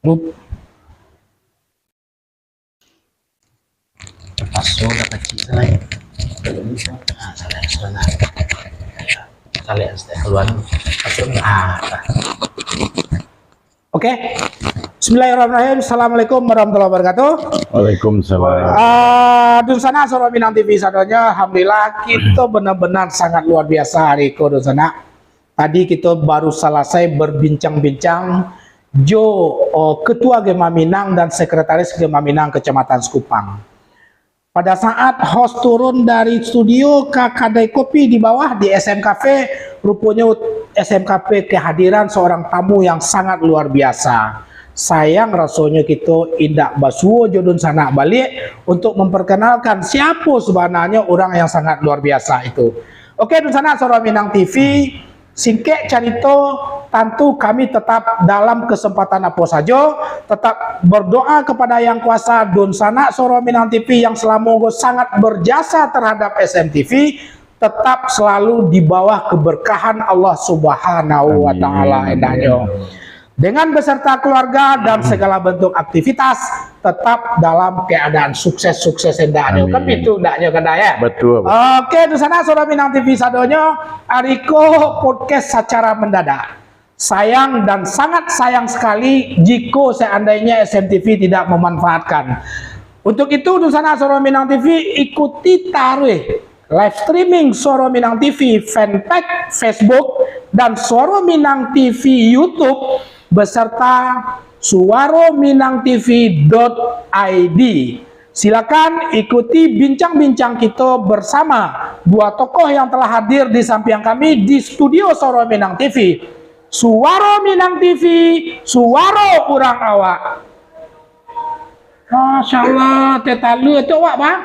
Grup paso dapat salay. Salay sana. Salay keluar. Oke. Bismillahirrahmanirrahim. Assalamualaikum warahmatullahi wabarakatuh. Waalaikumsalam. Dun sana Soro Minang TV sadonya, alhamdulillah kita benar-benar sangat luar biasa hari itu dun sana. Tadi kita baru selesai berbincang-bincang Ketua Gema Minang dan Sekretaris Gema Minang Kecamatan Sekupang. Pada saat host turun dari studio ke kedai kopi di bawah di SM Cafe, rupanya SM Cafe kehadiran seorang tamu yang sangat luar biasa. Sayang rasanya kita indak basuo jodun sana balik untuk memperkenalkan siapa sebenarnya orang yang sangat luar biasa itu. Oke, dun sana Soro Minang TV, singkek carito, tentu kami tetap dalam kesempatan apa saja tetap berdoa kepada Yang Kuasa dun sana Soro Minang TV yang selama sangat berjasa terhadap SMTV, tetap selalu di bawah keberkahan Allah Subhanahu wa taala endahnya. Dengan beserta keluarga dan segala bentuk aktivitas tetap dalam keadaan sukses-sukses endahnya. Kan itu endahnya kan ya? Betul. Oke, di sana Soro Minang TV sadonya Ariko podcast secara mendadak. Sayang dan sangat sayang sekali jika seandainya SMTV tidak memanfaatkan. Untuk itu di sana Soro Minang TV ikuti taruh live streaming Soro Minang TV fanpage Facebook dan Soro Minang TV YouTube beserta suarominangtv.id. Silakan ikuti bincang-bincang kita bersama dua tokoh yang telah hadir di samping kami di studio Soro Minang TV. Suaro Minang TV, suaro urang awak. Masya Allah, tetalu itu awak bang.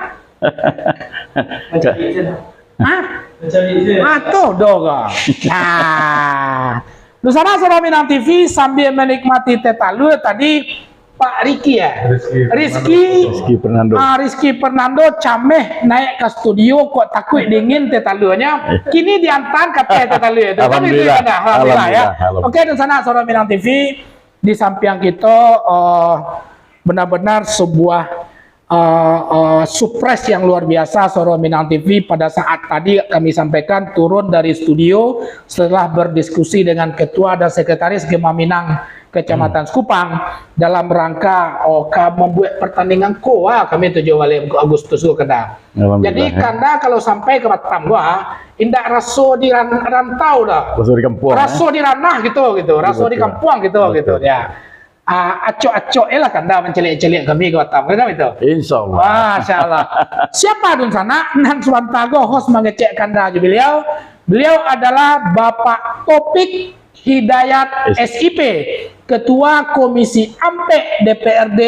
Hah? Atuh doga. Nah, Nusana Soro Minang TV sambil menikmati tetalu tadi Pak Riki ya, Rizky Fernando cameh naik ke studio kok takut dingin tetalunya, kini diantar ke tetalu itu. Alhamdulillah ya. Oke, Nusana Soro Minang TV di samping kita benar-benar sebuah surprise yang luar biasa Soro Minang TV pada saat tadi kami sampaikan turun dari studio setelah berdiskusi dengan Ketua dan Sekretaris Gema Minang Kecamatan Sekupang dalam rangka membuat pertandingan koa kami 7 Agustus kena. Jadi kanda kalau sampai ke Batam gua indak raso di rantau dah. Raso di kampung. Raso di ranah gitu. Raso di kampung gitu ya. Acok-acok lah kanda mencelik-celik kami ke Batam kan itu. Insyaallah. Masya Allah. Siapa dun sana? Nan Swantago host mengecek kanda beliau. Beliau adalah Bapak Topik Hidayat SIP, Ketua Komisi Ampe DPRD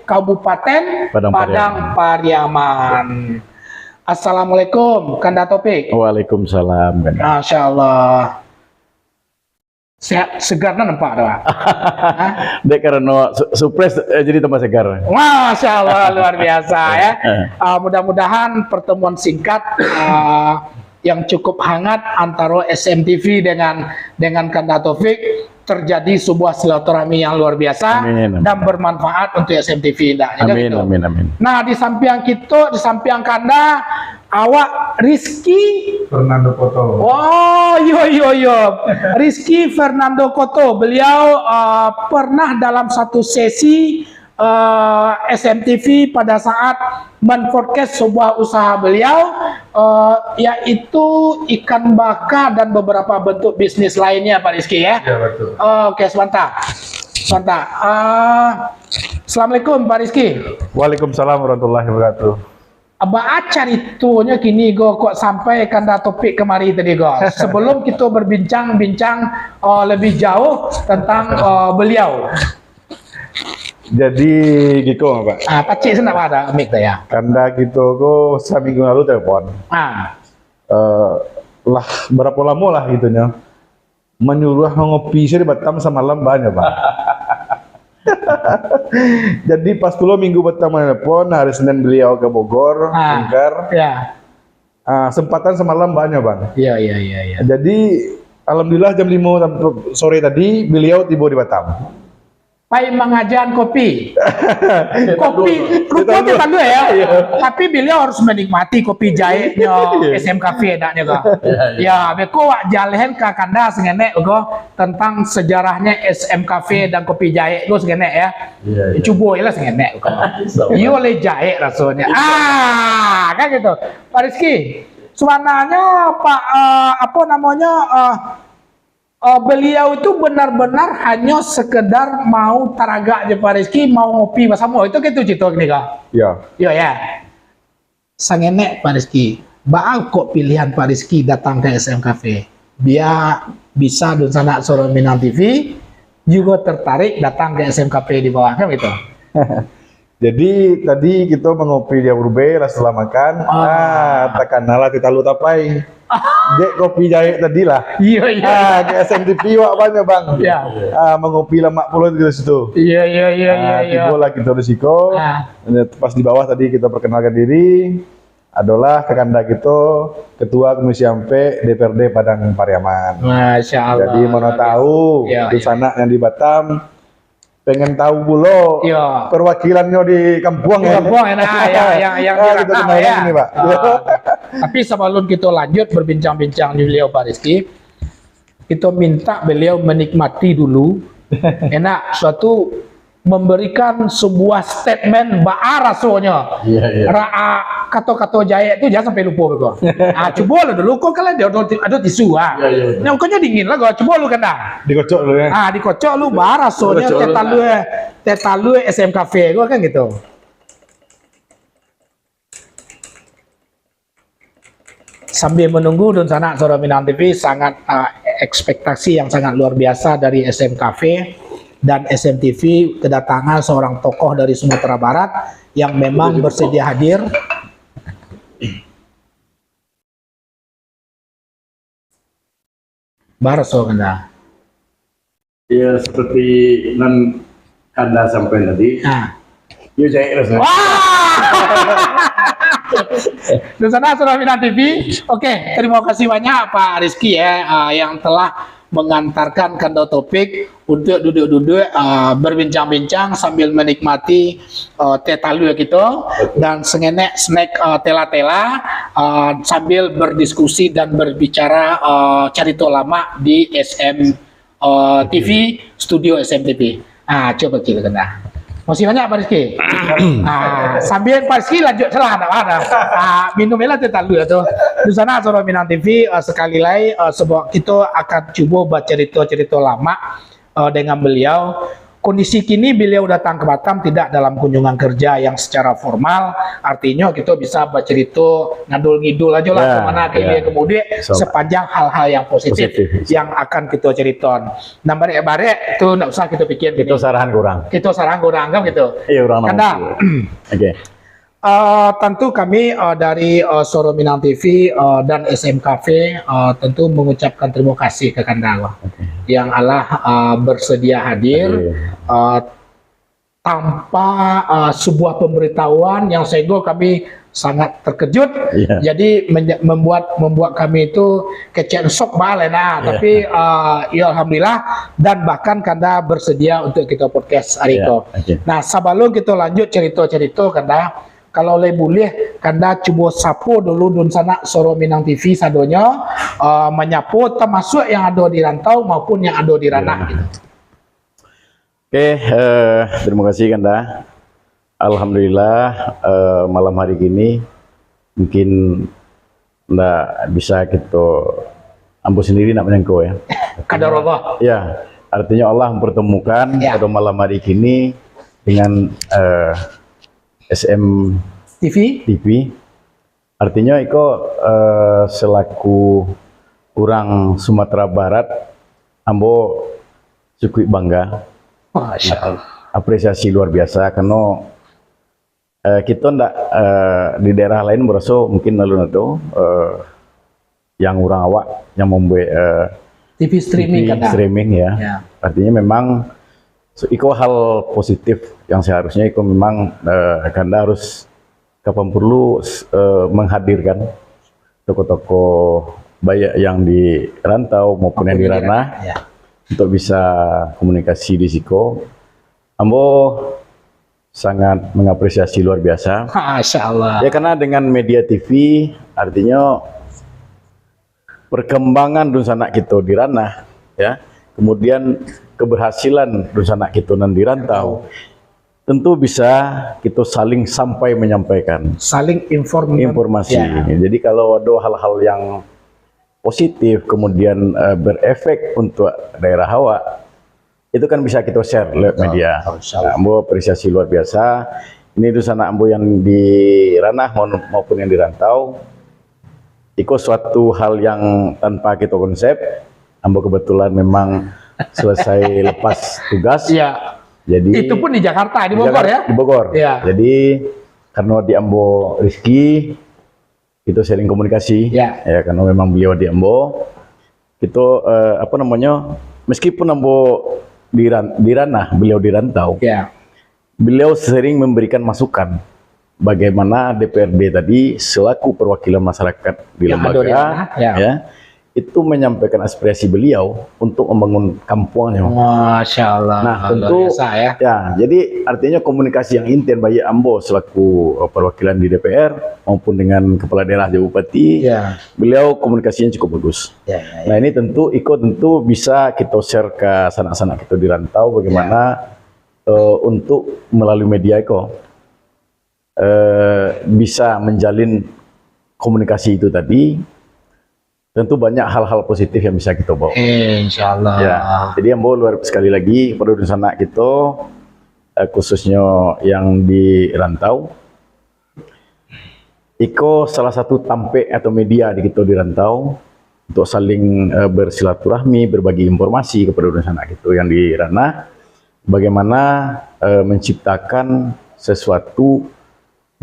Kabupaten Padang Pariaman. Assalamualaikum Kanda Topik. Waalaikumsalam. Masya Allah. Sehat segar nampak dah. Dek karena surprise jadi tambah segar. Masya Allah luar biasa ya. Mudah-mudahan pertemuan singkat yang cukup hangat antara SMTV dengan Kanda Taufik terjadi sebuah silaturahmi yang luar biasa dan bermanfaat untuk SMTV. Amin. Nah di samping kita, di samping Kanda, awak Rizky Fernando Koto. Oh yo. Rizky Fernando Koto. Beliau pernah dalam satu sesi SMTV pada saat men-forecast sebuah usaha beliau yaitu ikan baka dan beberapa bentuk bisnis lainnya Pak Rizky ya. Iya betul. Oke, sebentar. Assalamualaikum Pak Rizky. Waalaikumsalam warahmatullahi wabarakatuh. Acar itunya kini kok sampai Kanda Topik kemari tadi sebelum kita berbincang-bincang lebih jauh tentang beliau. Jadi gitu Pak. Pacik senang ada mic ya. Kanda gitu kok seminggu lalu telepon. Lah berapa lama lah gitunya. Menyuruh ngopi sih di Batam semalam banyak Pak. Jadi pas dulu minggu pertama telepon, hari Senin beliau ke Bogor, Bungkar. Ya. Sempatan semalam banyak Bang. Iya. Jadi alhamdulillah jam 5 sore tadi beliau tiba di Batam. Pai mengajar kopi. Kopi rupanya tak dulu ya. Tapi beliau harus menikmati kopi jahitnya SM Cafe enaknya kok. Ya, beko wak jalehan ke kanda sengenek kok tentang sejarahnya SM Cafe dan kopi jahit itu sengenek ya. Coba lah sengenek kok. Iyo le jahit rasanya. Kan gitu. Pak Rizky, sebenarnya Pak apa namanya beliau itu benar-benar hanya sekedar mau taraga aja Pak Rizky, mau ngopi bersama itu gitu cerita gini kak. Iya ya. Sangenek Pak Rizky, baal kok pilihan Pak Rizky datang ke SM Cafe. Biar bisa dan sanak Soro Minang TV juga tertarik datang ke SM Cafe di bawah kan gitu. Jadi tadi kita mengopi di Aurbe setelah makan. Tekanlah kita lu tapai. Dek kopi jahit tadi lah. Iya. Ke SMTV wak banyak bang. Iya. Mengopi lemak pulau di situ. Iya. Tiba lah kita risiko. Pas di bawah tadi kita perkenalkan diri. Adalah kekanda kita Ketua Komisi Ampe DPRD Padang Pariaman. Masya Allah. Jadi mau tahu di sana yang di Batam. Pengen tahu pula perwakilannya di kampung ya. Kampung yang kita ya. Ini, Pak. Tapi sebelum kita lanjut berbincang-bincang beliau Pak Rizky, kita minta beliau menikmati dulu enak suatu memberikan sebuah statement ba'a rasanya. Ra'a kata-kata jaya itu jangan sampai lupa kok. Coba lu dulu kok kalian ada tisu Nah, pokoknya dingin lah kok. Coba lu kena. Dikocok lu ya. Dikocok lu ba'a rasanya tetalu SM Cafe gua kan gitu. Sambil menunggu dan sana Soro Minang TV sangat ekspektasi yang sangat luar biasa dari SM Cafe dan SMTV kedatangan seorang tokoh dari Sumatera Barat yang memang bersedia hadir. Barso kanda. Ya seperti nan kanda sampai tadi. Yo jahit rasanya. Di sana Soro Minang TV. Oke, terima kasih banyak Pak Rizky ya yang telah mengantarkan kanda topik untuk duduk-duduk berbincang-bincang sambil menikmati teh talu kita dan sengenek snack tela-tela sambil berdiskusi dan berbicara cerita lama di SM TV studio SMTV. Coba kita kena. Masih banyak Pak Rizky. Sambil Pak Rizky lanjut celah ada. Minum elah teh talu ya tuh. Di sana Soro Minang TV sekali lagi sebab kita akan coba baca cerita-cerita lama dengan beliau. Kondisi kini beliau datang ke Batam tidak dalam kunjungan kerja yang secara formal, artinya kita bisa bercerita ngidul aja lah kemana kemudian sepanjang hal-hal yang positif yang akan kita ceritakan. Nah barek itu nggak usah kita pikir. Kita sarahan kurang kan gitu. Iya kurang. Oke. Tentu kami dari Soro Minang TV dan SM Cafe tentu mengucapkan terima kasih ke Kanda yang Allah bersedia hadir tanpa sebuah pemberitahuan yang sehingga kami sangat terkejut. Jadi membuat kami itu kecen sok balena tapi ya alhamdulillah dan bahkan Kanda bersedia untuk kita podcast hari itu. Nah sebelum kita lanjut cerita-cerita Kanda, kalau boleh Kanda coba sapu dulu dun sana Soro Minang TV sadonya menyapu termasuk yang ada di rantau maupun yang ada di ranah gitu. Oke, terima kasih Kanda. Alhamdulillah malam hari ini mungkin nggak bisa kita ambil sendiri nak menyangkau ya. Kadar Allah. Ya, artinya Allah mempertemukan pada malam hari ini dengan SM TV. Artinya Iko selaku orang Sumatera Barat ambo cukup bangga. Masya Allah. Apresiasi luar biasa karena kita ndak di daerah lain merasa mungkin lalu yang orang awak yang membuat TV streaming ya. Artinya memang Iko hal positif yang seharusnya Iko memang Kanda harus kapan perlu menghadirkan toko-toko baik yang di rantau maupun yang di ranah untuk bisa komunikasi di Siko Ambo sangat mengapresiasi luar biasa. Masya Allah. Ya karena dengan media TV artinya perkembangan Dunsanak kita di ranah, ya, kemudian keberhasilan Dunsanak kita nan di rantau, tentu bisa kita saling sampai menyampaikan, Saling informasi. Ya. Jadi kalau ada hal-hal yang positif kemudian berefek untuk daerah Hawa, itu kan bisa kita share lewat media. Nah, Ambo apresiasi luar biasa. Ini Dunsanak Ambo yang di ranah maupun yang di rantau. Itu suatu hal yang tanpa kita konsep. Ambo kebetulan memang selesai lepas tugas. Iya. Jadi Itu pun di Jakarta, di Bogor ya? Di Bogor. Iya. Jadi karena di Ambo Rizky, itu sharing komunikasi. Ya. Ya karena memang beliau di Ambo. Itu apa namanya? Meskipun Ambo di ranah, beliau di rantau. Ya. Beliau sering memberikan masukan bagaimana DPRD tadi selaku perwakilan masyarakat di Yang ada di lembaga, ranah, ya. itu menyampaikan aspirasi beliau untuk membangun kampungnya. Masya Allah. Nah, Luar tentu biasa ya. ya, jadi artinya komunikasi yang intens bagi Ambo selaku perwakilan di DPR maupun dengan kepala daerah dan bupati, Ya. beliau komunikasinya cukup bagus. Ya, ya, ya. Nah, ini tentu bisa kita share ke sanak-sanak kita di rantau bagaimana untuk melalui media bisa menjalin komunikasi itu tadi. Tentu banyak hal-hal positif yang bisa kita bawa. Insya Allah. Ya, jadi Ambo sekali lagi pada Dunsanak kita, khususnya yang di rantau, Iko salah satu tampek atau media di kita di rantau untuk saling bersilaturahmi, berbagi informasi kepada Dunsanak kita yang di ranah, bagaimana menciptakan sesuatu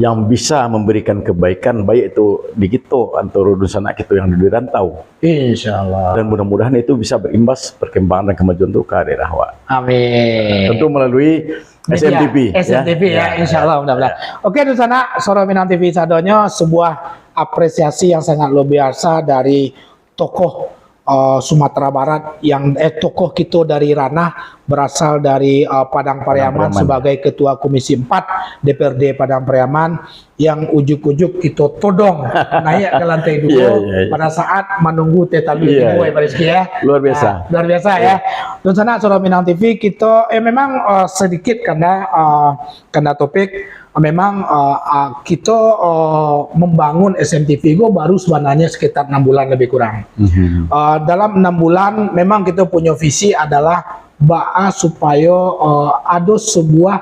yang bisa memberikan kebaikan baik itu di kita antara Dunsanak kita yang di rantau. Insya Allah. Dan mudah-mudahan itu bisa berimbas perkembangan dan kemajuan untuk ke daerah Hawa. Amin. Tentu melalui SMTV. SMTV ya, insya Allah mudah-mudahan. Oke, Dunsanak, Soro Minang TV Sadonyo, sebuah apresiasi yang sangat luar biasa dari tokoh Sumatera Barat yang tokoh kita dari ranah berasal dari Padang Pariaman sebagai Ketua Komisi 4 DPRD Padang Pariaman yang ujuk-ujuk kita todong naik ke lantai 2 pada saat menunggu tetapi ya. Luar biasa. Luar biasa ya. Dan sana Soro Minang TV kita memang sedikit karena topik memang kita membangun SMTV baru sebenarnya sekitar 6 bulan lebih kurang. Dalam 6 bulan memang kita punya visi adalah supaya ada sebuah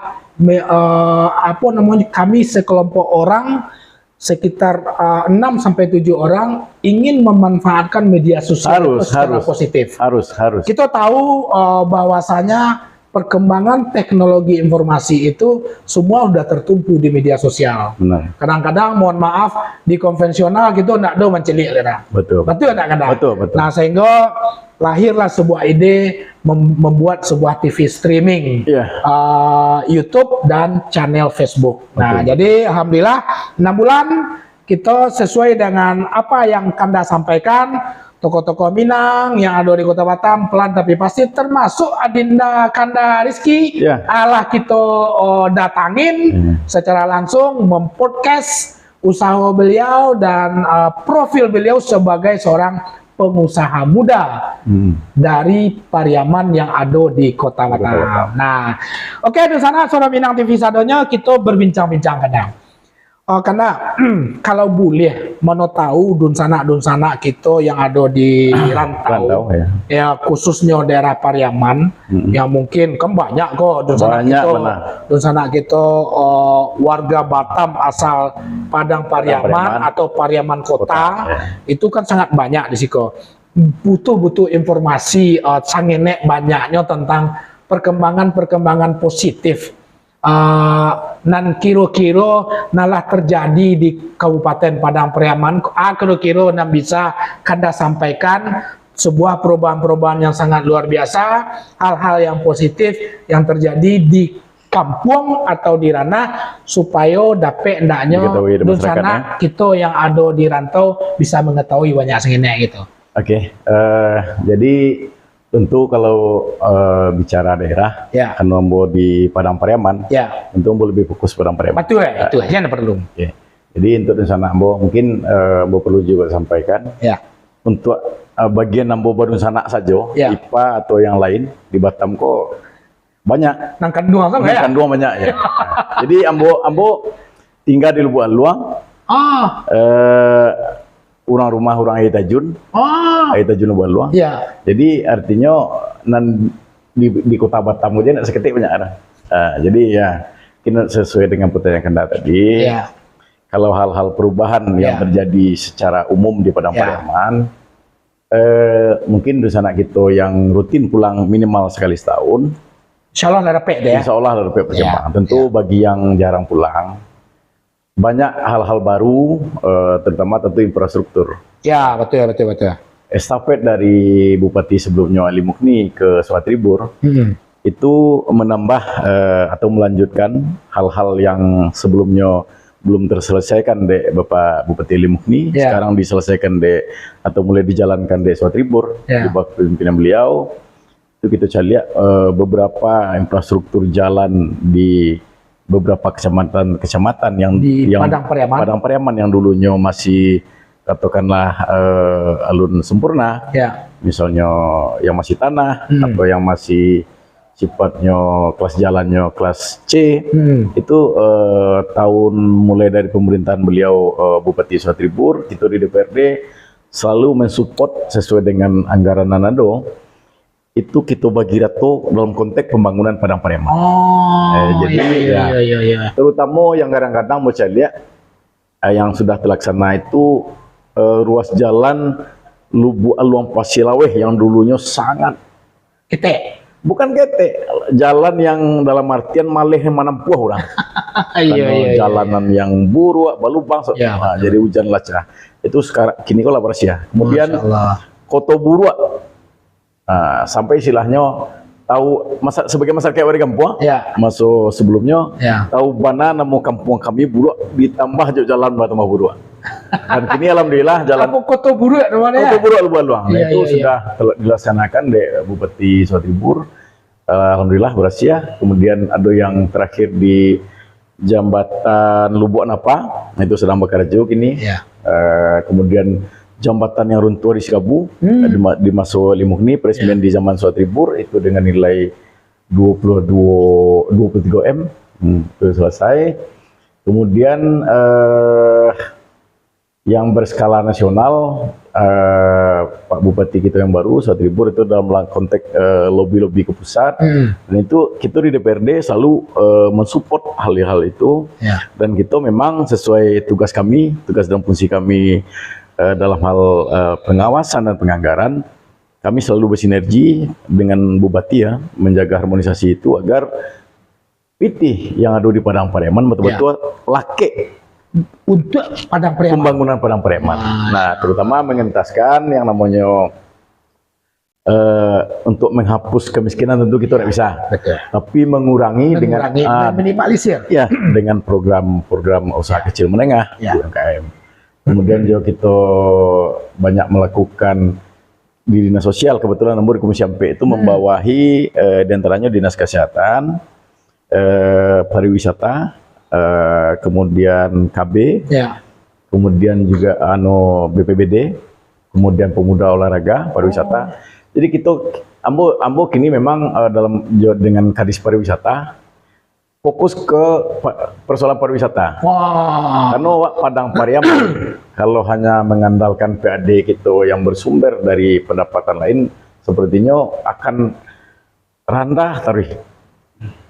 apa namanya, kami sekelompok orang sekitar 6 sampai 7 orang ingin memanfaatkan media sosial secara positif. Harus. Kita tahu bahwasanya perkembangan teknologi informasi itu semua udah tertumpu di media sosial. Kadang-kadang mohon maaf di konvensional gitu enggak ada mencelik lera. Betul enggak kadang. Betul. Nah, sehingga lahirlah sebuah ide membuat sebuah TV streaming, YouTube dan channel Facebook. Nah, jadi alhamdulillah 6 bulan kita sesuai dengan apa yang Kanda sampaikan. Tokoh-tokoh Minang yang ada di Kota Batam pelan tapi pasti, termasuk Adinda Kanda Rizky, Allah kita datangin secara langsung mempodcast usaha beliau dan profil beliau sebagai seorang pengusaha muda dari Pariaman yang ada di Kota Batam. Nah, oke, di sana Soro Minang TV Sadonyo kita berbincang-bincang kadang. Karena kalau boleh mau tahu Dunsanak kita yang ada di rantau ya khususnya daerah Pariaman yang mungkin kan banyak kok Dunsanak kita warga Batam asal Padang Pariaman atau Pariaman Kota itu kan sangat banyak di situ. Butuh informasi sangenek banyaknya tentang perkembangan positif nan kiro-kiro nalah terjadi di Kabupaten Padang Pariaman, kiro-kiro nan bisa Kanda sampaikan sebuah perubahan-perubahan yang sangat luar biasa, hal-hal yang positif yang terjadi di kampung atau di ranah supaya dapat endaknya Dunsanak kita yang ada di rantau bisa mengetahui banyak segini gitu. Oke, jadi Tentu kalau bicara daerah, Ya. kan Ambo di Padang Pariaman, Ya. tentu Ambo lebih fokus Padang Pariaman. Betul ya, itu aja yang perlu. Oke. Jadi untuk di sana Ambo mungkin Ambo perlu juga sampaikan Ya. untuk bagian Ambo baru sana saja, Ya. IPA atau yang lain di Batam kok banyak. Nangkan dua kan ya? Kandung banyak ya. Nah, jadi Ambo tinggal di Lubuk Luang. Ah, Orang rumah orang Ayah Tajun, Ayah Tajun Lubuk Luang. ya. Jadi artinya di kota Batam aja nak seketik banyak orang. Jadi ya kita sesuai dengan pertanyaan Kanda tadi. Ya. Kalau hal-hal perubahan yang Ya. terjadi secara umum di Padang Ya. Pariaman, mungkin di sana kita yang rutin pulang minimal sekali setahun, Insya Allah ada deh ya. insya Allah ada perkembangan. Ya. Tentu bagi yang jarang pulang, banyak hal-hal baru, terutama tentu infrastruktur. Ya, betul. Estafet dari Bupati sebelumnya Ali Mukni ke Swatribur itu menambah atau melanjutkan hal-hal yang sebelumnya belum terselesaikan de Bapak Bupati Ali Mukni, Ya. sekarang diselesaikan de atau mulai dijalankan de Swatribur Ya. di bawah pimpinan beliau. Itu kita lihat beberapa infrastruktur jalan di beberapa kecamatan yang yang Padang Pariaman. yang dulunya masih katakanlah alun sempurna, Ya. misalnya yang masih tanah atau yang masih sifatnya kelas jalannya kelas C, itu tahun mulai dari pemerintahan beliau Bupati Swatribur, itu di DPRD selalu mensupport sesuai dengan anggaran Nanado. Itu kita bagi rato dalam konteks pembangunan Padang Pariaman. Jadi iya. terutama yang kadang-kadang mau saya lihat yang sudah terlaksana itu ruas jalan Lubuk Luang Pasilaweh yang dulunya sangat bukan kete, jalan yang dalam artian malih manampuah orang. Karena jalanan yang buruk, balubang, Ya, jadi hujan lacah. Itu sekarang kini kolaborasi ya. Kemudian Koto Buruk, sampai istilahnya tahu sebagai masyarakat warga kampung, Ya. masuk sebelumnya Ya. tahu mana nama kampung kami buruk ditambah jalan tambah buruk. Dan kini alhamdulillah jalan Kamu Koto Buruk namanya. Koto Buruk Lubuk Luang. Nah, Iya, itu iya, sudah dilaksanakan di Bupati Swatribur. Alhamdulillah berhasil ya. Kemudian ada yang terakhir di Jambatan Lubuk Napa, nah, itu sedang bekerja kini. Ya. Kemudian jambatan yang runtuh di Sikabu di Maso Limukni Presiden di zaman Swatribur itu dengan nilai 23 M itu selesai. Kemudian yang berskala nasional Pak Bupati kita yang baru Swatribur itu dalam konteks lobby ke pusat, dan itu kita di DPRD selalu mensupport hal-hal itu. Ya. Dan kita memang sesuai tugas kami, tugas dan fungsi kami dalam hal pengawasan dan penganggaran, kami selalu bersinergi dengan Bupati ya, menjaga harmonisasi itu agar pitih yang ada di Padang Pariaman betul-betul lake Untuk Padang Pariaman. pembangunan Padang Pariaman. Nah, terutama mengentaskan yang namanya untuk menghapus kemiskinan tentu kita tidak bisa, Betul. tapi mengurangi dengan minimalisir. ya dengan program usaha kecil menengah, Ya. UMKM. Kemudian juga kita banyak melakukan di dinas sosial, kebetulan nomor Komisi MP itu membawahi diantaranya dinas kesehatan, pariwisata, kemudian KB, Ya. kemudian juga BPBD, kemudian pemuda olahraga pariwisata. Jadi kita ambo kini memang dengan Kadis Pariwisata fokus ke persoalan pariwisata. Wah. Karena Padang Pariaman kalau hanya mengandalkan PAD kita yang bersumber dari pendapatan lain, sepertinya akan rendah tarikh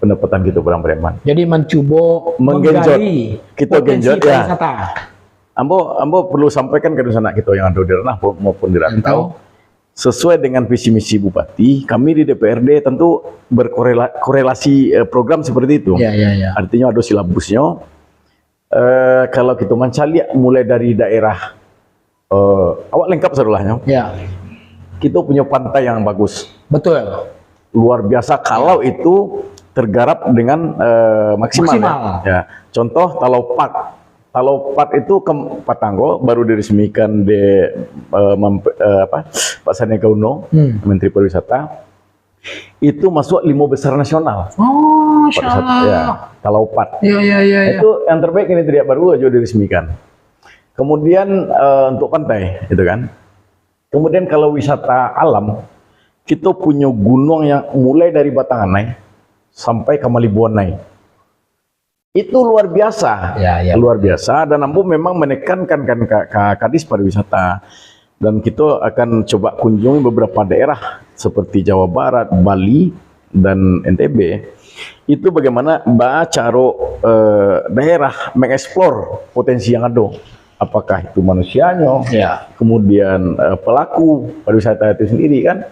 pendapatan kita Padang Pariaman. Jadi mencoba Menggenjot. Kita potensi genjot ya. pariwisata. Ambo perlu sampaikan ke sana kita yang ada di ranah maupun di rantau. Sesuai dengan visi misi Bupati, kami di DPRD tentu berkorelasi program seperti itu. Ya. Artinya ada silabusnya. Kalau kita mencari mulai dari daerah awak lengkap serulahnya. Ya. Kita punya pantai yang bagus, Betul. luar biasa kalau itu tergarap dengan maksimal. Maksimal. Ya. Contoh Talau Park Talaupat itu ke Patanggo baru diresmikan di Pak Sandiaga Uno, Menteri Pariwisata. Itu masuk 5 besar nasional. Oh, Masya Allah. Ya, Talaupat. Iya. Itu yang terbaik ini tidak baru aja diresmikan. Kemudian untuk pantai, itu kan. Kemudian kalau wisata alam, kita punya gunung yang mulai dari Batanganai sampai ke Malibuanai. Itu luar biasa, luar biasa. Dan Ambo memang menekankan kan Kadis Pariwisata, dan kita akan coba kunjungi beberapa daerah seperti Jawa Barat, Bali, dan NTB. Itu bagaimana cara daerah mengeksplor potensi yang ada. Apakah itu manusianya, kemudian pelaku pariwisata itu sendiri kan.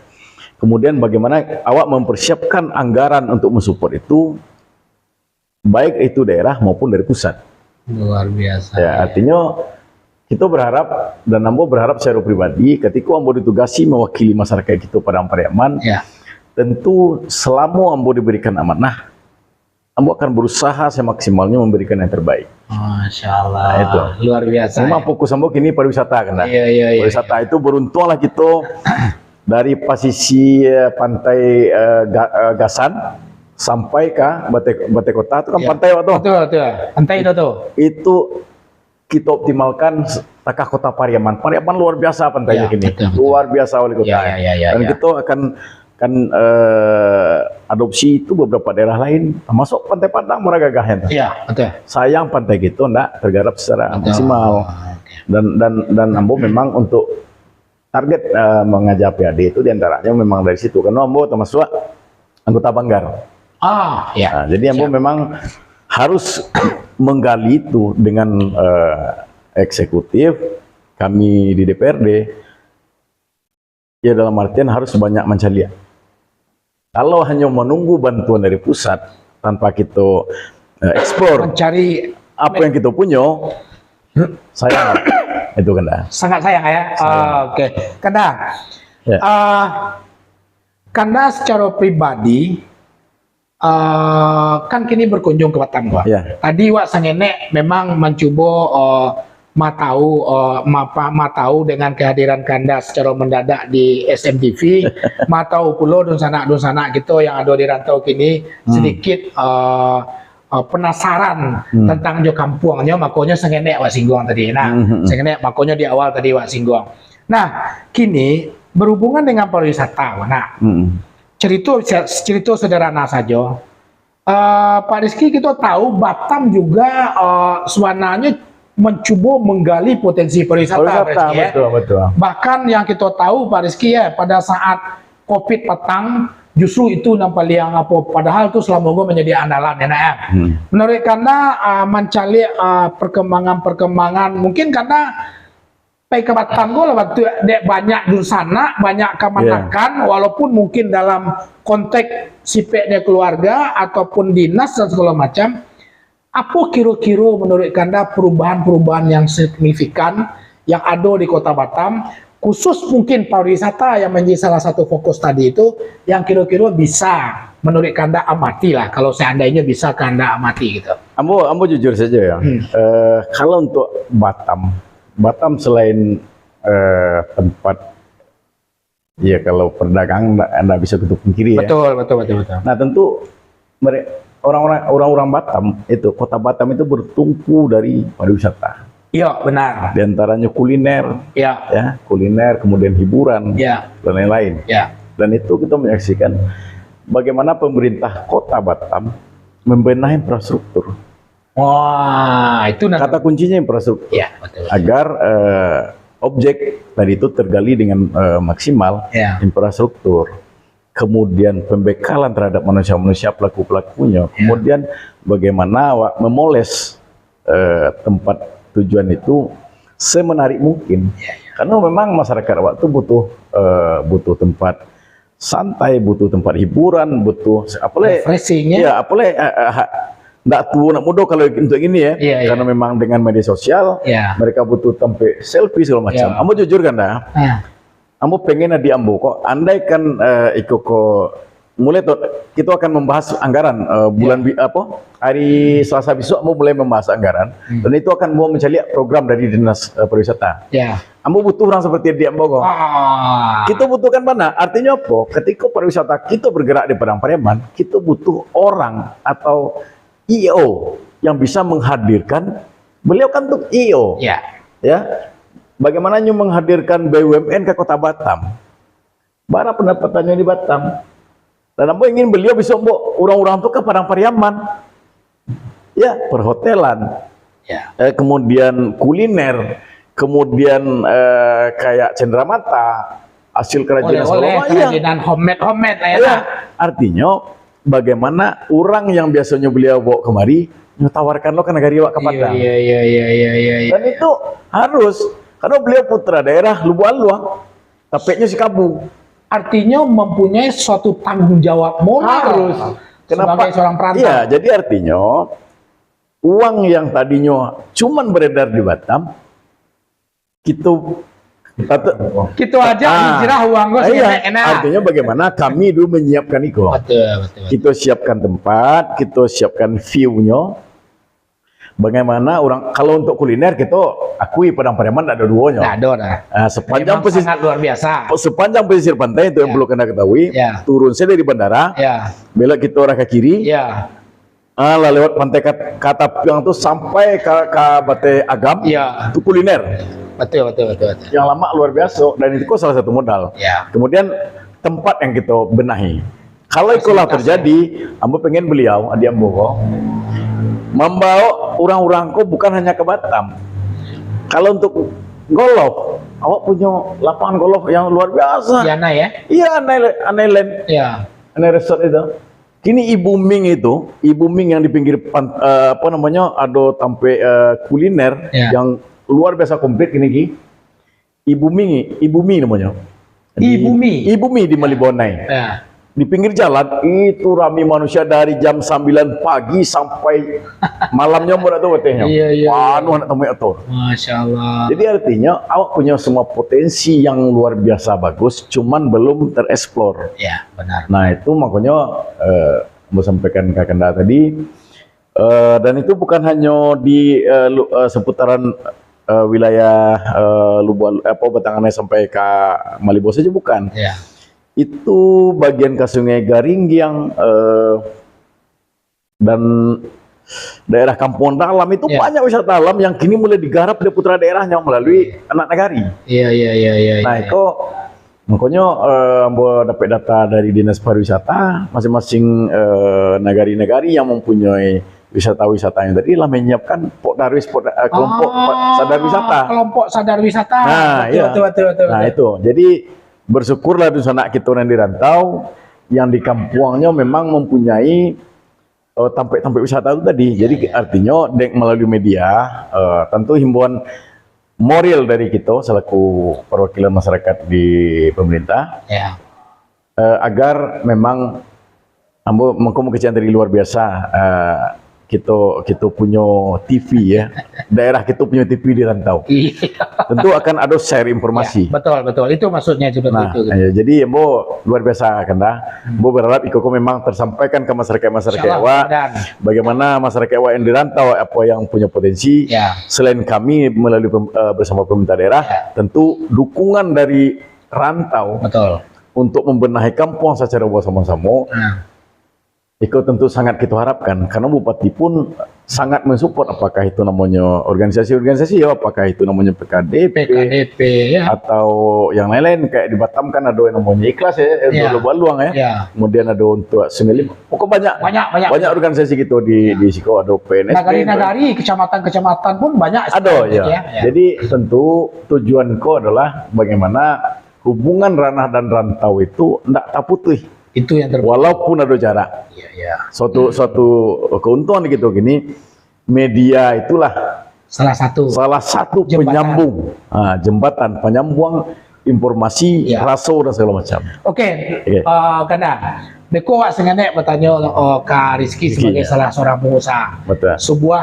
Kemudian bagaimana awak mempersiapkan anggaran untuk mensupport itu, baik itu daerah maupun dari pusat. Luar biasa. Ya, artinya kita berharap, dan Ambo berharap secara pribadi, ketika Ambo ditugasi mewakili masyarakat kita pada Pariaman, tentu selama Ambo diberikan amanah, Ambo akan berusaha semaksimalnya memberikan yang terbaik. Masya Allah. Nah, itu luar biasa. Memang fokus Ambo kini pariwisata kan? Iya. Pariwisata itu beruntunglah kita dari posisi pantai Gasan sampai ke Bate Kota itu kan pantai waktu. Betul. Pantai itu tuh. Itu kita optimalkan takah Kota Pariaman. Pariaman luar biasa pantainya gini. Luar biasa wali kota. Dan kita akan adopsi itu beberapa daerah lain, termasuk Pantai Padang Moragagah. Iya, betul. Sayang pantai gitu enggak tergarap secara maksimal. Dan Ambo memang untuk target mengajak PAD itu diantaranya memang dari situ. Karena Ambo termasuk anggota Banggar. Nah, jadi Ambo memang harus menggali itu dengan eksekutif, kami di DPRD, ya dalam artian harus banyak mencari. Kalau hanya menunggu bantuan dari pusat tanpa kita eksplor mencari apa yang kita punya, sayang itu kan. Sangat sayang ya. Oke. Kanda, Kanda secara pribadi kan kini berkunjung ke Batam, Wak. Tadi Wak Sangene memang mencoba tahu dengan kehadiran Kanda secara mendadak di SMTV, tahu pula dun-sanak gitu yang ada di rantau kini sedikit penasaran tentang jo kampungnya, makanya Sangene Wak singgung tadi. Nah, Sangene makanya di awal tadi Wak singgung. Nah, kini berhubungan dengan pariwisata, nah. Cerita sederhana saja. Pak Rizky, kita tahu Batam juga suananya mencoba menggali potensi pariwisata. Betul. Bahkan yang kita tahu Pak Rizky pada saat COVID petang, justru itu nampak yang padahal itu selama gue menjadi andalan Menurut Kanda mencari perkembangan mungkin karena ke Batam gue waktu banyak dusana, banyak kemenakan, walaupun mungkin dalam konteks sipeknya keluarga ataupun dinas dan segala macam. Apa kira-kira menurut Kanda perubahan-perubahan yang signifikan yang ada di Kota Batam, khusus mungkin pariwisata yang menjadi salah satu fokus tadi itu, yang kira-kira bisa menurut Kanda amati lah, kalau seandainya bisa Kanda amati gitu. Ambo jujur saja ya. Kalau untuk Batam selain tempat, ya kalau perdagang Anda bisa tutup kiri ya. Betul. Nah tentu orang-orang Batam itu, Kota Batam itu bertumpu dari pariwisata. Iya benar. Di antaranya kuliner, kuliner, kemudian hiburan, dan lain-lain. Dan itu kita menyaksikan bagaimana pemerintah Kota Batam membenahi infrastruktur. Wah, itu kata kuncinya infrastruktur. Betul. Agar objek tadi itu tergali dengan maksimal, infrastruktur. Kemudian pembekalan terhadap manusia-manusia pelaku-pelakunya. Kemudian bagaimana memoles tempat tujuan itu semenarik mungkin. Karena memang masyarakat waktu butuh tempat santai, butuh tempat hiburan, butuh apalagi refreshing apalagi nggak tua nak muda kalau untuk ini karena memang dengan media sosial mereka butuh tempat selfie segala macam. Ambo jujur kan dah, Ambo pengen di Ambo kok andai kan ikut mulai kita akan membahas anggaran bulan hari Selasa besok mau mulai membahas anggaran dan itu akan mau mencari program dari Dinas Pariwisata. Ya. Ambo butuh orang seperti dia Ambo. Kita butuhkan mana? Artinya apa? Ketika pariwisata kita bergerak di Padang Pariaman, kita butuh orang atau IO yang bisa menghadirkan. Beliau kan tuh IO. Ya. Ya. Bagaimana menghadirkan BUMN ke Kota Batam? Bara pendapatannya di Batam. Dan Ambo ingin beliau bisa orang-orang itu ke Padang Pariaman, ya perhotelan, Ya. Kemudian kuliner, kemudian kayak cenderamata, hasil kerajinan Oleh-oleh, kerajinan homemade lah ya. Ya, artinya bagaimana orang yang biasanya beliau bawa kemari, tawarkan lo ke negara ke Padang. Iya. Dan itu harus, karena beliau putra daerah Lubuan, tapeknya si Kabu. Artinya mempunyai suatu tanggung jawab moral sebagai seorang perantau. Iya, jadi artinya uang yang tadinya cuman beredar di Batam, Gitu aja hijrah uang gue enak. Artinya bagaimana kami dulu menyiapkan itu. Betul. Kita siapkan tempat, kita siapkan view-nya. Bagaimana orang kalau untuk kuliner kita akui Padang Pariaman tidak ada duanya. Tidak ada. Sepanjang pesisir sangat luar biasa. Sepanjang pesisir pantai itu yang perlu kena ketahui. Turun saya dari bandara. Belok kita arah ke kiri. Lah lewat pantai Katapiang itu sampai ke Bate Agam. Itu kuliner. Betul. Yang lama luar biasa dan itu salah satu modal. Kemudian tempat yang kita benahi. Kalau itulah terjadi, Ambo pengen beliau, Adi Ambo membawa orang-orang kok bukan hanya ke Batam. Kalau untuk golf, awak punya lapangan golf yang luar biasa. Yana ya? Iya, Anai Land. Iya. Anai Resort itu. Kini Ibu Ming yang di pinggir ada sampai kuliner yang luar biasa komplit kini. Ibu Mi namanya. Ibu Mi di Malibonai. Di pinggir jalan itu ramai manusia dari jam 9 pagi sampai malamnya mau tahu betehnya. Panuh anak tamu itu. Masya Allah. Jadi artinya awak punya semua potensi yang luar biasa bagus, cuman belum tereksplor. Ya benar. Nah itu makanya mau sampaikan ke Kanda tadi, dan itu bukan hanya di seputaran wilayah Lubuan Batangannya sampai ke Malibo saja bukan. Itu bagian ke Sungai Garinggiang dan daerah Kampung Dalam itu banyak wisata alam yang kini mulai digarap oleh putra daerahnya melalui anak negari. Iya. Nah itu makanya Ambo dapat data dari Dinas Pariwisata masing-masing negari-negari yang mempunyai wisata-wisata yang tadi lah menyiapkan kelompok sadar wisata. Kelompok sadar wisata. Nah, betul. Nah itu jadi bersyukurlah di sana kita yang di rantau yang di kampuangnya memang mempunyai tempat-tempat wisata itu tadi. Jadi artinya melalui media tentu himbauan moral dari kita selaku perwakilan masyarakat di pemerintah agar memang Ambo mengkomunikasikan dari luar biasa. Kita punya TV ya, daerah kita punya TV di rantau. Tentu akan ada share informasi. Betul, itu maksudnya juga itu. Jadi Ambo luar biasa Kanda. Ambo berharap Iko memang tersampaikan ke masyarakat awak. Bagaimana masyarakat awak yang di rantau apa yang punya potensi. Selain kami melalui bersama pemerintah daerah, tentu dukungan dari rantau untuk membenahi kampung secara bersama-sama. Itu tentu sangat kita harapkan karena Bupati pun sangat mensupport apakah itu namanya organisasi-organisasi apakah itu namanya PKDP atau yang lain-lain kayak di Batam kan ada yang namanya Ikhlas untuk Luang kemudian ada untuk Sungai Lima pokoknya banyak organisasi gitu di Siko ada PNS nagari kecamatan pun banyak ada jadi tentu tujuanku adalah bagaimana hubungan ranah dan rantau itu tidak terputus. Itu yang walaupun ada jarak. Suatu keuntungan gitu gini, media itulah salah satu penyambung jembatan penyambung informasi, raso dan segala macam. Karena Beko sengaja bertanya Kak Rizky sebagai salah seorang pengusaha. Sebuah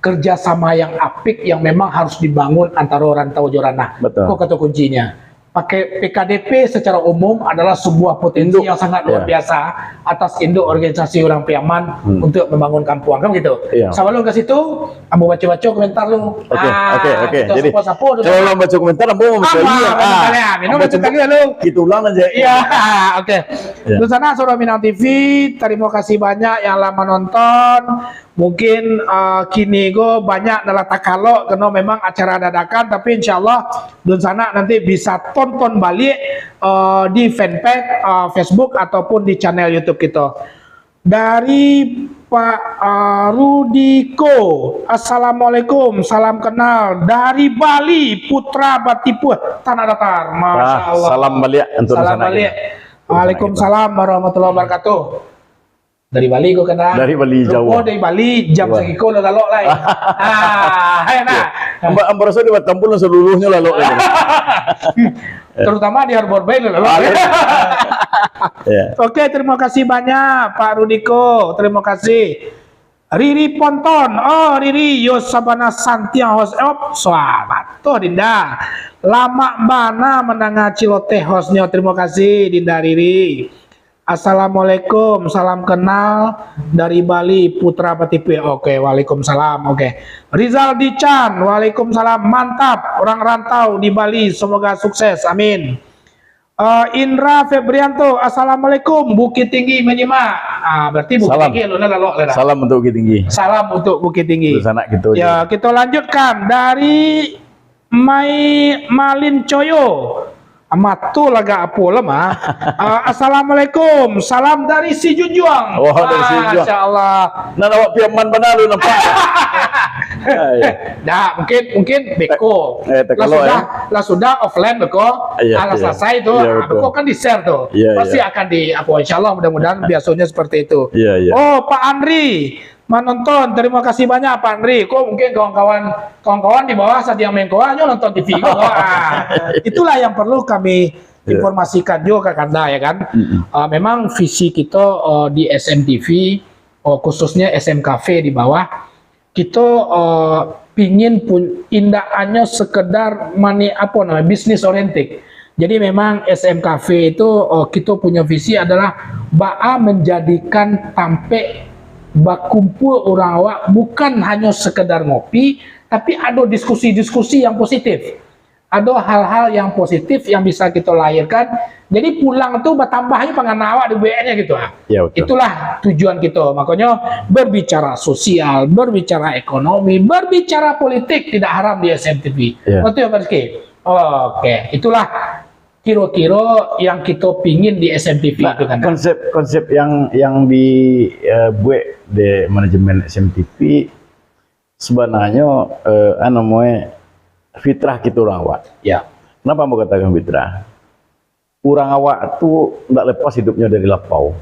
kerjasama yang apik yang memang harus dibangun antara rantau Joranah. Kok kata kuncinya? pakai PKDP secara umum adalah sebuah potensi yang sangat luar biasa atas induk organisasi orang Piaman untuk membangun kampung kan gitu. Sebelum ke situ, ambo baca-baca komentar lu. Oke. Jadi sapo kalau baca komentar ambo mau baca dia. Minum baca tadi lu. Kita ulang aja. Iya, oke. Di sana Suara Minang TV, terima kasih banyak yang lama nonton. Mungkin kini go banyak adalah takalo karena memang acara dadakan, tapi insya Allah di sana nanti bisa tonton balik di fanpage Facebook ataupun di channel YouTube kita. Dari Pak Rudiko, Assalamualaikum, salam kenal dari Bali, Putra Batipuh, Tanah Datar. Masya Allah. Salam balik untuk salam balik. Waalaikumsalam warahmatullahi wabarakatuh. Dari Bali kau kena. Dari Bali jauh. Oh dari Bali jam segiko lo galok lah. Hai nah. Ambo rasa di Batambu seluruhnya lalok. Terutama di Harbor Bay lo. Oke, terima kasih banyak Pak Rudiko. Terima kasih. Riri Ponton. Oh Riri Yosabana Santiang host selamat. Tuh Dinda. Lama bana mendengar Ciloteh hostnya. Terima kasih Dinda Riri. Assalamualaikum, salam kenal dari Bali, Putra Patipe. Oke, waalaikumsalam. Oke, Rizal Dican, waalaikumsalam. Mantap, orang rantau di Bali, semoga sukses. Amin. Indra Febrianto, assalamualaikum. Bukit Tinggi menyimak. Berarti Bukit Salam. Tinggi. Salam untuk Bukit Tinggi. Salam untuk Bukit Tinggi. Sana gitu. Ya, kita lanjutkan dari Malin Coyo. Amatu laga apa lemah. Assalamualaikum, salam dari si Junjuang. Oh, dari si Junjuang. Masya Allah. Nah, awak Piaman benar lu nampak. Nah, mungkin beko. Lah sudah offline beko. Selesai itu. Beko kan di share tuh. Pasti akan di apa insya Allah mudah-mudahan biasanya seperti itu. Oh, Pak Andri menonton, terima kasih banyak Pak Andri. Kok mungkin kawan-kawan di bawah saat yang main koanya nonton TV. Itulah yang perlu kami informasikan juga ke Anda ya kan. Memang visi kita di SMTV, khususnya SMKV di bawah, kita pingin pun indahannya sekedar bisnis oriented. Jadi memang SMKV itu kita punya visi adalah menjadikan tampe bakumpul orang awak bukan hanya sekedar ngopi, tapi ada diskusi-diskusi yang positif, ada hal-hal yang positif yang bisa kita lahirkan. Jadi pulang tuh bertambahnya pengen awak di BN-nya gitu. Itulah tujuan kita. Makanya berbicara sosial, berbicara ekonomi, berbicara politik tidak haram di SMTV. Betul ya Pak Rizky? Oke, itulah kira-kira yang kita pingin di SMTV itu kan. Konsep yang dibuat di manajemen SMTV sebenarnya fitrah kita orang awak. Ya. Kenapa mau katakan fitrah? Orang awak itu tidak lepas hidupnya dari lapau.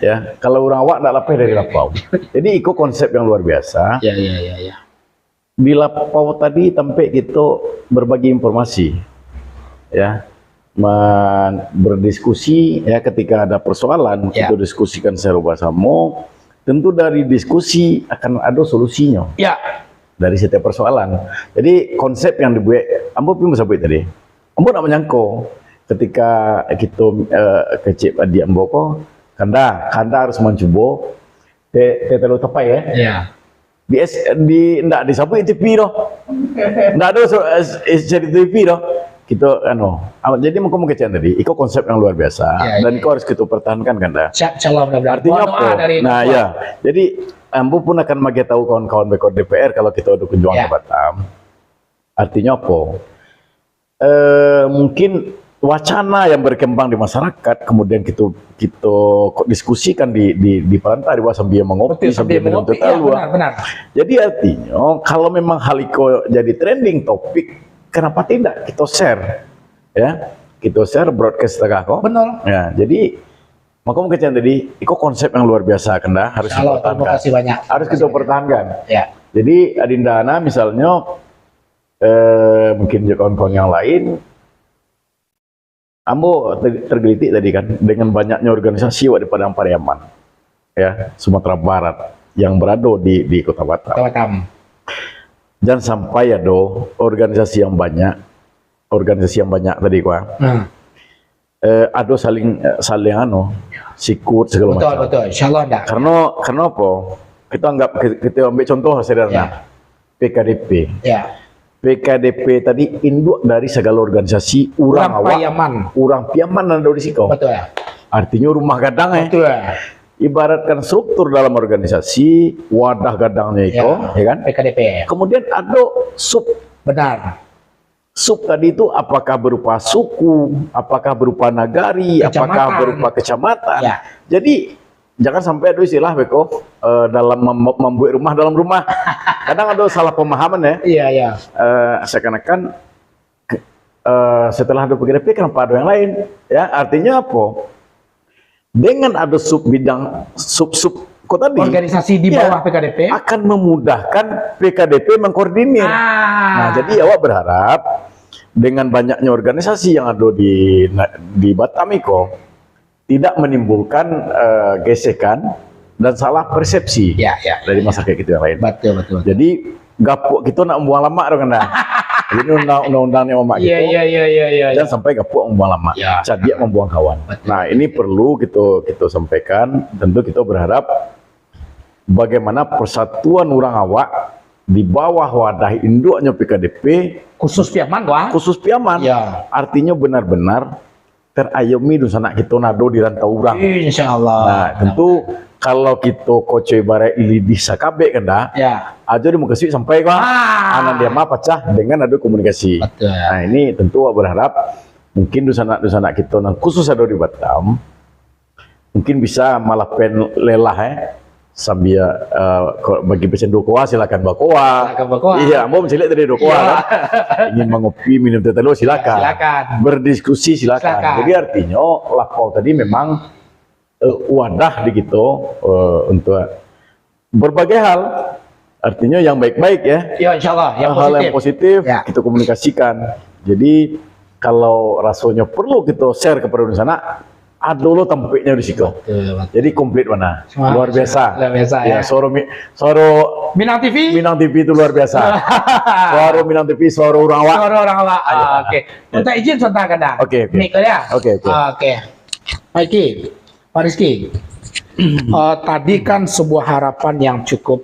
Ya, kalau orang awak tidak lepas dari lapau. Jadi ikut konsep yang luar biasa. Ya. Di lapau tadi sampai kita berbagi informasi. Ya. Berdiskusi ya ketika ada persoalan kita diskusikan secara bersama. Tentu dari diskusi akan ada solusinya. Dari setiap persoalan. Jadi konsep yang dibuat, ambo pun bisa buat tadi. Ambo nak menyangko ketika kita kecip di ambo ko, kanda harus mencoba terlalu tepat ya. Ndak disabut TV doh. Ndak ada jadi TV doh. Kita jadi mau kecil tadi ikut konsep yang luar biasa dan kau harus kita pertahankan kan dah. Artinya apa? Nah ya, jadi ambo pun akan bagi tahu kawan-kawan bekor DPR kalau kita udah kunjungan ke Batam. Artinya apa? Mungkin wacana yang berkembang di masyarakat kemudian kita diskusikan di pantai di sambil mengopi sambil minum benar. Jadi artinya kalau memang hal itu jadi trending topik, kenapa tidak kita share, ya? Kita share broadcast tengah kok. Benar. Ya, jadi makanya kecil tadi, itu konsep yang luar biasa, kena harus kita pertahankan. Terima kasih banyak. Harus kita pertahankan. Ya. Jadi Adindana misalnya, mungkin juga kawan-kawan yang lain, ambo tergelitik tadi kan dengan banyaknya organisasi di Padang Pariaman, ya Sumatera Barat yang berada di Kota Batam. Jangan sampai ada organisasi yang banyak, organisasi yang banyak tadi gua. Ada saling sikut segala macam. Betul. Insyaallah enggak. Karena apa? Kita ambil contoh sederhana. PKDP. Ya. PKDP tadi induk dari segala organisasi orang piaman dan dari siko. Betul. Artinya rumah gadang Betul. Ibaratkan struktur dalam organisasi, wadah gadangnya itu, ya kan? PKDP. Kemudian ada sub. Benar. Sub tadi itu apakah berupa suku, apakah berupa nagari, apakah berupa kecamatan. Ya. Jadi jangan sampai ada istilah Beko dalam membuat rumah dalam rumah. Kadang ada salah pemahaman ya. Iya. Seakan-akan setelah ada PKDP kenapa ada yang lain? Ya, artinya apa? Dengan ada sub kok tadi organisasi di bawah PKDP akan memudahkan PKDP mengkoordinir. Nah, jadi awak berharap dengan banyaknya organisasi yang ada di Batam Iko tidak menimbulkan gesekan dan salah persepsi dari masyarakat kita yang lain. Betul. Jadi gapuk kita nak membuang lama dong anda. Ini undang-undangnya mama gitu. Iya. Dan sampai gapuk membuang lama. Dia membuang kawan. Betul. Nah, ini perlu kita sampaikan. Tentu kita berharap bagaimana persatuan orang awak di bawah wadah induknya PKDP khusus Piaman ya. Artinya benar-benar terayomi di sana kita nado di rantau orang. Insyaallah. Nah, tentu kalau kita kocoi bare ilidih sakabe kena aja di mukasih sampai anak dia mah pecah dengan ada komunikasi. Betul. Nah, ini tentu berharap mungkin di sana kita khusus ada di Batam mungkin bisa malah lelah sambil bagi pesen dokoa silakan bakoa. Iya, mau mencilik dari dokoa kan. Ingin mengopi minum teh telur silakan. Berdiskusi silakan. Jadi artinya lapau tadi memang wadah di gitu untuk berbagai hal. Artinya yang baik-baik ya. Ya, insyaallah hal yang positif kita komunikasikan. Jadi kalau rasanya perlu kita share kepada di sana, ada lo tempatnya di situ. Jadi komplit mana? Luar biasa. Ya, suara Minang TV itu luar biasa. Suara Minang TV, suara orang awak. Oke. Minta izin sebentar kadang. Oke. Mik ya. Oke. Baik, Pak Rizky. Tadi kan sebuah harapan yang cukup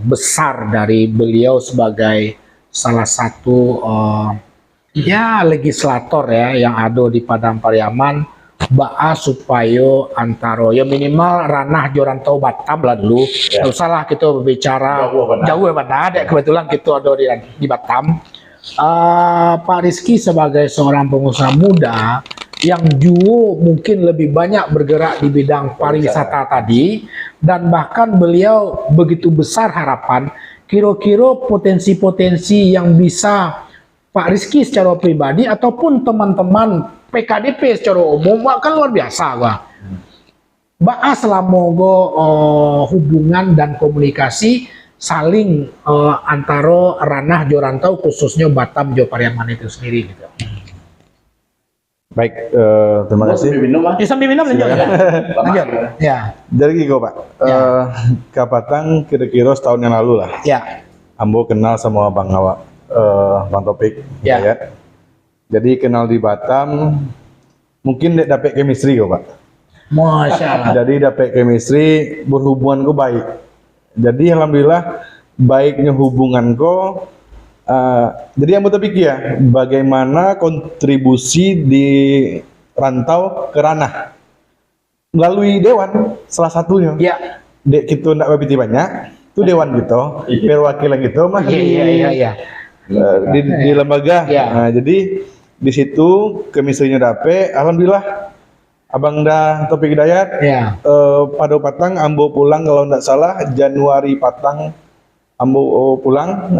besar dari beliau sebagai salah satu legislator yang ada di Padang Pariaman. Supaya antara minimal ranah Jorantau Batam lah dulu. Tidak usahlah kita berbicara jauh benar. Kebetulan kita ada di Batam. Pak Rizky sebagai seorang pengusaha muda yang juga mungkin lebih banyak bergerak di bidang pariwisata tadi, dan bahkan beliau begitu besar harapan, kira-kira potensi-potensi yang bisa Pak Rizky secara pribadi ataupun teman-teman PKDP secara umum kan luar biasa bahas selama hubungan dan komunikasi saling antara ranah Jorantau khususnya Batam Jawa Pariaman itu sendiri gitu. Baik, terima kasih. Sambil minum lanjut. Ya. Jadi gitu Pak, Kapatang kira-kira setahun yang lalu lah. Ya. Ambo kenal sama Bang Topik. Ya. Jadi kenal di Batam, mungkin dapat chemistry kok Pak. Masya Allah. Jadi dapat chemistry, berhubungan kok baik. Jadi alhamdulillah baiknya hubungan kok. Jadi yang betul pikir ya, bagaimana kontribusi di rantau ke ranah melalui dewan salah satunya. Ya. Dek kita ndak berpiti banyak, itu dewan gitu, perwakilan gitu mah. Iya. Di lembaga. Nah, jadi di situ chemistry-nya dapet, alhamdulillah. Abang dah Topik Hidayat, pada Patang ambo pulang kalau tidak salah Januari Patang ambo pulang.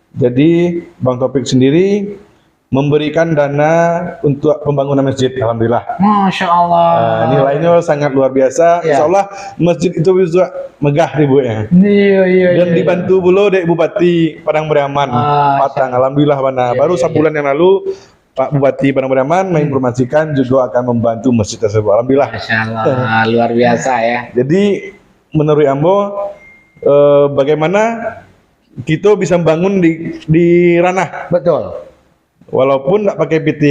Jadi Bang Topik sendiri memberikan dana untuk pembangunan masjid, alhamdulillah. Masya Allah. Nilainya sangat luar biasa. Insya Allah masjid itu bisa megah ribunya. Iya. Dan dibantu dulu dek Bupati Padang Pariaman, Patang, alhamdulillah mana. Baru sebulan yang lalu Pak Bupati Padang Pariaman menginformasikan juga akan membantu masjid tersebut. Alhamdulillah. Masya Allah, luar biasa ya. Jadi menurut Ambo, bagaimana kita bisa membangun di ranah. Betul. Walaupun nggak pakai PT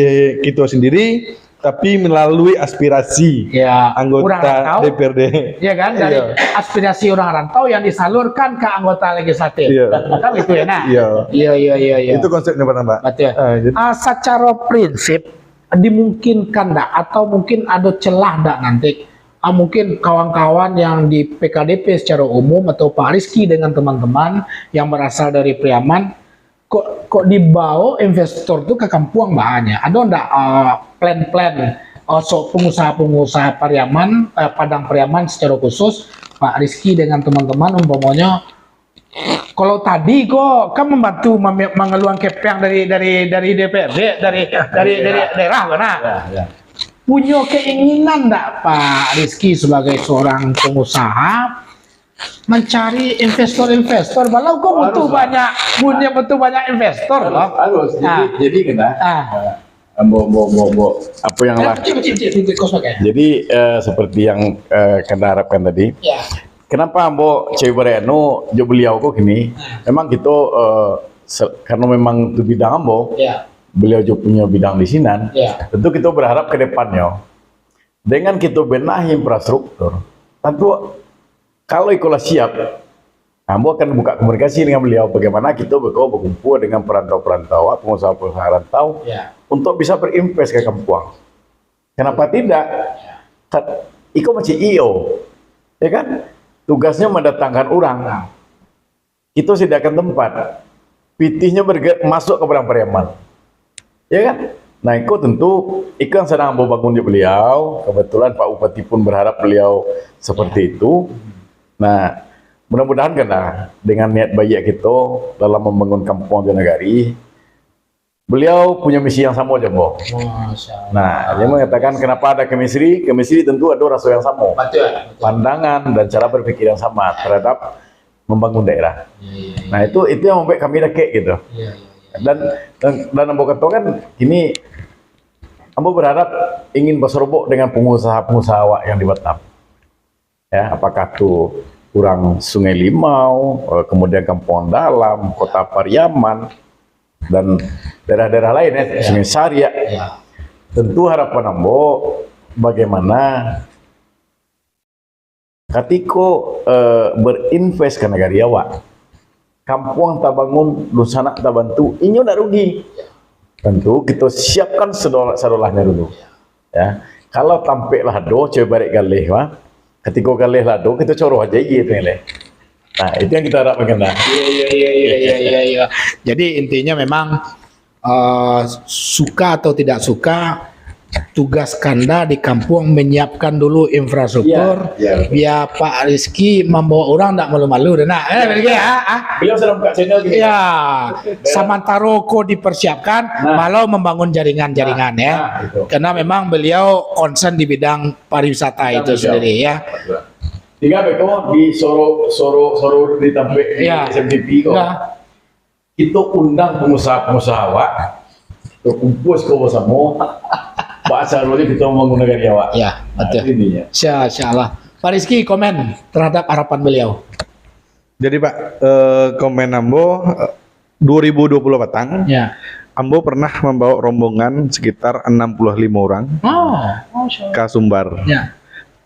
kita sendiri, tapi melalui aspirasi Ya, orang anggota rantau. DPRD. Ya kan, dari aspirasi orang rantau yang disalurkan ke anggota legislatif. Iya. Kan itu ya, nah. Iya. Iya. Itu konsepnya Pak. Betul. Jadi, Secara prinsip dimungkinkan enggak atau mungkin ada celah enggak nanti mungkin kawan-kawan yang di PKDP secara umum atau Pak Rizky dengan teman-teman yang berasal dari Priaman kok dibawa investor tuh ke Kampung Bahannya. Ada enggak plan-plan pengusaha-pengusaha Priaman, Padang Priaman secara khusus Pak Rizky dengan teman-teman umpamanya kalau tadi kok kan membantu mengeluarkan kepeng dari DPRD dari daerah mana? Punya keinginan enggak Pak Rizky sebagai seorang pengusaha mencari investor-investor, walau kok butuh banyak investor loh. Harus. Jadi kena. Apa yang lah. Jadi seperti yang kena harapkan tadi. Ya. Kenapa Ambo Cewek Bareno jo beliau kok gini? Memang kita karena memang itu bidang Ambo. Ya. Beliau juga punya bidang di Sinan. Ya. Tentu kita berharap ke depannya dengan kita benahi infrastruktur. Tentu kalau ikolah siap, Ambo akan buka komunikasi dengan beliau bagaimana kita berkumpul dengan perantau-perantau, pengusaha-pengusaha rantau untuk bisa berinvest ke Kampung. Kenapa tidak? Iko masih IO, ya kan? Tugasnya mendatangkan orang. Itu sediakan tempat. Pitihnya masuk ke Padang Priaman. Ya kan? Nah, itu tentu itu yang sedang Ambo bangun di beliau. Kebetulan Pak Bupati pun berharap beliau seperti itu. Nah, mudah-mudahan karena dengan niat baik kita dalam membangun Kampung Jonagari, beliau punya misi yang sama aja, Bo. Nah, dia mengatakan kenapa ada chemistry? Chemistry tentu ada rasa yang sama. Betul. Pandangan dan cara berpikir yang sama terhadap membangun daerah. Nah, itu yang membuat kami kayak gitu. Dan Ambo kata kan gini, Ambo berharap ingin berserobok dengan pengusaha-pengusaha yang di Batam. Ya, apakah itu kurang Sungai Limau, kemudian Kampung Dalam, Kota Pariaman, dan daerah-daerah lain ya, Sungai Saria. Tentu harapan Ambo bagaimana ketika berinvest ke negara Jawa, Kampung tak bangun, Lusana tak bantu, inyo tak rugi. Tentu kita siapkan sedolahnya dulu. Ya, kalau tampil lado, coba balik galih, ketika galih lado kita coroh aja gitu ya. Nah, itu yang kita harapkan. Iya. Jadi intinya memang suka atau tidak suka, tugas Kanda di kampung menyiapkan dulu infrastruktur. Biar Pak Rizky membawa orang tidak malu-malu. Nah, Beliau sedang buka channel gitu. Ya, Samantaro kok dipersiapkan, malah membangun jaringan-jaringan ya. Gitu. Karena memang beliau concern di bidang pariwisata itu sendiri ya. Tiga beko di Soro di Tampek di SMTP kok. Kita undang pengusaha-pengusaha Wak. Kita kumpul bersama. Bahasa dulu kita membangun negara Jawa. Ya, betul. Insya Allah. Pak Rizky komen terhadap harapan beliau. Jadi Pak, komen Ambo 2020 Batang. Ya. Ambo pernah membawa rombongan sekitar 65 orang ke Sumbar. Ya.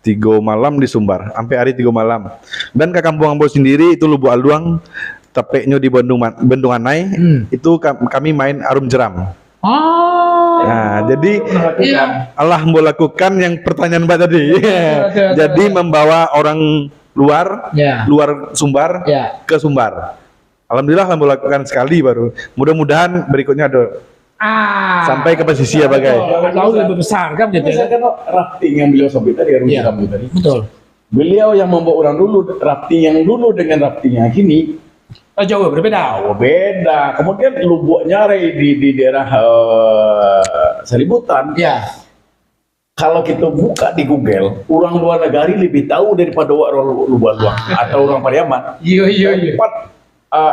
3 malam di Sumbar, sampai hari 3 malam. Dan ke kampung Ambo sendiri itu Lubuk Aluang, tepeknya di Bendunganai, itu kami main arum jeram. Nah, jadi Allah mau lakukan yang pertanyaan Mbak tadi. Jadi membawa orang luar Sumbar ke Sumbar. Alhamdulillah Allah mau lakukan sekali baru. Mudah-mudahan berikutnya ada. Sampai ke pesisir bagai. Laut lebih besar kan gitu. Kan rafting yang beliau sebut tadi tadi. Betul. Beliau yang membawa orang dulu rafting yang dulu dengan rafting yang kini jauh berbeda. Beda. Kemudian Lubuknya di daerah Saributan. Ya. Kalau kita buka di Google, orang luar negara lebih tahu daripada orang luar atau orang Pariaman. Iya. Tempat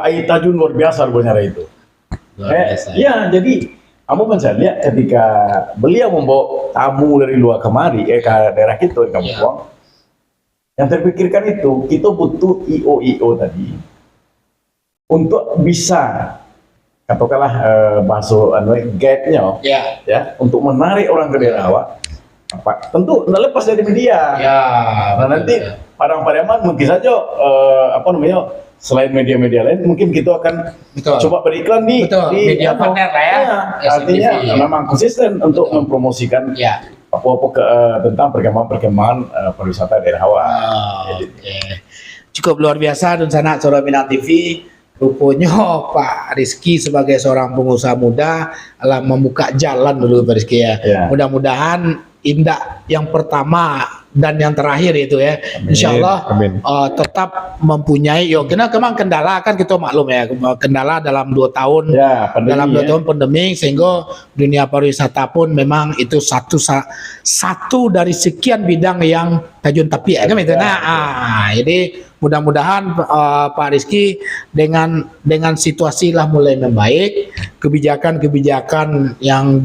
air tajun luar biasa rupanya itu. Ya, jadi kamu bisa lihat ketika beliau membawa tamu dari luar kemari ke daerah kita di Kampung. Yang terpikirkan itu kita butuh IO tadi untuk bisa katakanlah bahasa guide-nya ya untuk menarik orang ke daerah awak. Tentu nggak lepas dari media. Nah nanti Padang Pariaman mungkin saja selain media-media lain mungkin kita akan coba beriklan di media partner lah ya. Artinya memang konsisten untuk mempromosikan tentang perkembangan pariwisata daerah awak. Cukup luar biasa dan sana Suara Minang TV. Rupanya Pak Rizky sebagai seorang pengusaha muda membuka jalan dulu Pak Rizky ya. Mudah-mudahan indah yang pertama dan yang terakhir itu ya. Insya Allah tetap mempunyai karena kemang kendala kan kita maklum ya, kendala dalam 2 tahun dalam 2 tahun pandemi, sehingga dunia pariwisata pun memang itu satu dari sekian bidang yang tajun tapi kan itu. Jadi mudah-mudahan Pak Rizky dengan situasi lah mulai membaik, kebijakan-kebijakan yang